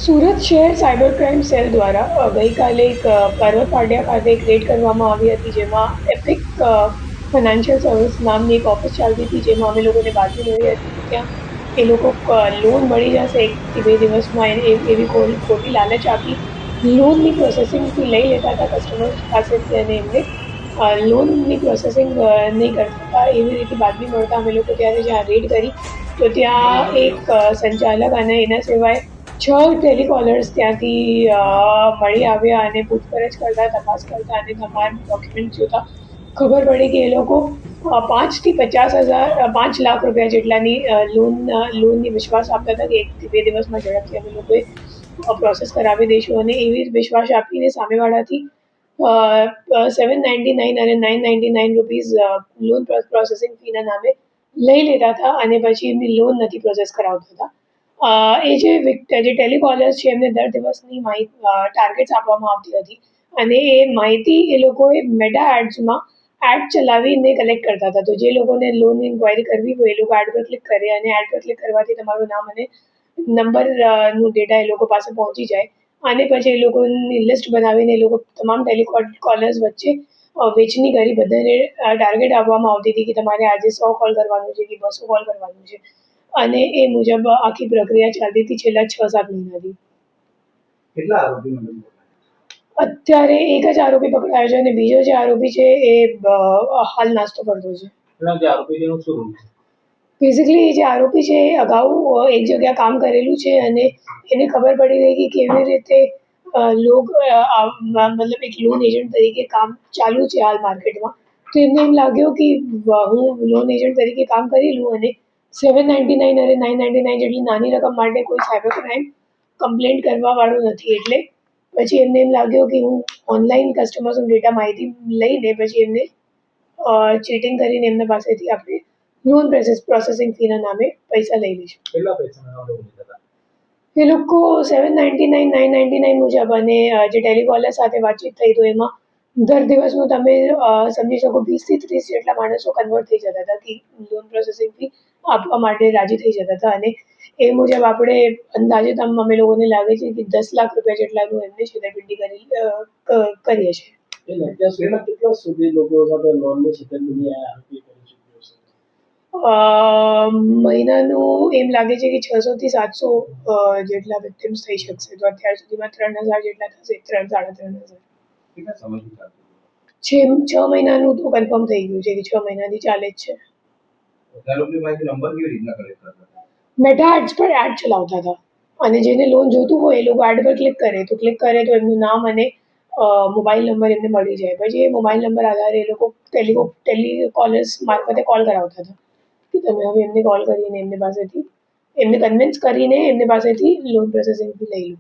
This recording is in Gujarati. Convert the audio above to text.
સુરત શહેર સાયબર ક્રાઇમ સેલ દ્વારા ગઈકાલે એક પર્વત પાટિયા ખાતે એક રેડ કરવામાં આવી હતી, જેમાં એપિક ફાઇનાન્શિયલ સર્વિસ નામની એક ઓફિસ ચાલતી હતી, જેમાં અમે લોકોને બાતમી મળી હતી કે ત્યાં એ લોકો લોન મળી જશે 1 થી 2 દિવસમાં, એવી ખોટી લાલચ આપી લોનની પ્રોસેસિંગ ફી લઈ લેતા હતા કસ્ટમર્સ પાસેથી, અને એમને લોનની પ્રોસેસિંગ નહીં કરતા હતા. એવી રીતે બાતમી મળતા અમે લોકો ત્યારે જ્યાં રેડ કરી, તો ત્યાં એક સંચાલક અને એના સિવાય 6 ટેલિકોલર્સ ત્યાંથી મળી આવ્યા અને પૂછપરછ કરતા, તપાસ કરતા અને તમામ ડોક્યુમેન્ટ જોતા ખબર પડી કે એ લોકો 5 થી 50 હજાર 5 લાખ રૂપિયા જેટલાની લોનની વિશ્વાસ આપતા હતા કે 1 થી 2 દિવસમાં ઝડપથી અમે લોકોએ પ્રોસેસ કરાવી દઈશું, અને એવી વિશ્વાસ આપીને સામેવાળાથી 799 અને 999 રૂપીઝ લોન પ્રોસેસિંગ ફીના નામે લઈ લેતા હતા, અને પછી એમની લોન નથી પ્રોસેસ કરાવતા હતા. એ જે ટેલિકોલર્સ છે એમને દર દિવસની ટાર્ગેટ્સ આપવામાં આવતી હતી, અને એ માહિતી એ લોકોએ મેટા એડ્સમાં એડ ચલાવીને કલેક્ટ કરતા હતા. તો જે લોકોને લોન ઇન્ક્વાયરી કરવી હોય એ લોકો એડ પર ક્લિક કરે, અને એડ પર ક્લિક કરવાથી તમારું નામ અને નંબરનું ડેટા એ લોકો પાસે પહોંચી જાય, અને પછી એ લોકોની લિસ્ટ બનાવીને એ લોકો તમામ ટેલિકોલર્સ વચ્ચે વેચણી કરી બધાને ટાર્ગેટ આપવામાં આવતી હતી કે તમારે આજે 100 કોલ કરવાનું છે કે 200 કોલ કરવાનું છે, અને એ મુજબ આખી પ્રક્રિયા ચાલતી હતી છેલ્લા 6-7 મહિનાથી. કેટલા આરોપી અત્યારે એક જ આરોપી પકડાયો છે, અને બીજો જે આરોપી છે એ હાલ નાસ્તો કરતો છે. જે આરોપી છે એનું શું રોલ છે? બેઝિકલી જે આરોપી છે એ અગાઉ એક જગ્યા કામ કરેલું છે, અને એને ખબર પડી ગઈ કે કેવી રીતે મતલબ એક લોન એજન્ટ તરીકે કામ ચાલુ છે હાલ માર્કેટમાં. તો એમને એમ લાગ્યું કે હું લોન એજન્ટ તરીકે કામ કરી લઉં, અને 799 અને 999 જેટલી નાની રકમ માટે કોઈ સાયબર ક્રાઇમ કમ્પ્લેન્ટ કરવાવાળું નથી, એટલે પછી એમને એમ લાગ્યું કે હું ઓનલાઈન કસ્ટમર્સનો ડેટા માહિતી લઈને પછી એમને ચીટિંગ કરીને એમના પાસેથી આપણે લોન પ્રોસેસિંગ ફીના નામે પૈસા લઈ લઈશું. કેટલા પૈસાના લોન લીધા હતા? એ લોકો 799 999 મુજબ, અને જે ટેલિકોલર સાથે વાતચીત થઈ તો એમાં દર દિવસનું તમે સમજી શકો 20 થી 30 જેટલા માણસો કન્વર્ટ થઈ જતા હતા કે લોન પ્રોસેસિંગ ફી આપવા માટે રાજી થઈ જતા હતા, અને એ મુજબ આપણે અંદાજે અમે લોકોને લાગે છે કે 10 લાખ રૂપિયા જેટલાનું એમને છેતરપિંડી કરીએ છીએ. અત્યાર સુધીમાં કેટલા સુધી લોકો સાથે લોનની છેતરપિંડી કરી ચૂક્યો છે? મહિનાનું એમ લાગે છે કે 600 થી 700 જેટલા વિક્ટિમ્સ થઈ શકશે. તો અત્યાર સુધીમાં 3000 જેટલા થશે, 3-3.5 હજાર. કેટલા સમયથી ચાલતું? 6 મહિનાનું તો કન્ફર્મ થઈ ગયું છે કે 6 મહિનાથી ચાલે જ છે. નંબર કેવી રીતના કલેક્ટ કરતા હતા? મેટા એડ્સ પર એડ ચલાવતા હતા, અને જેને લોન જોતું હોય એ લોકો એડ પર ક્લિક કરે તો એમનું નામ અને મોબાઈલ નંબર એમને મળી જાય. પછી એ મોબાઈલ નંબર આધારે એ લોકો ટેલિકોલર્સ મારફતે કોલ કરાવતા હતા કે તમે હવે એમને કોલ કરીને એમને કન્વિન્સ કરીને એમની પાસેથી લોન પ્રોસેસિંગથી લઈ લો.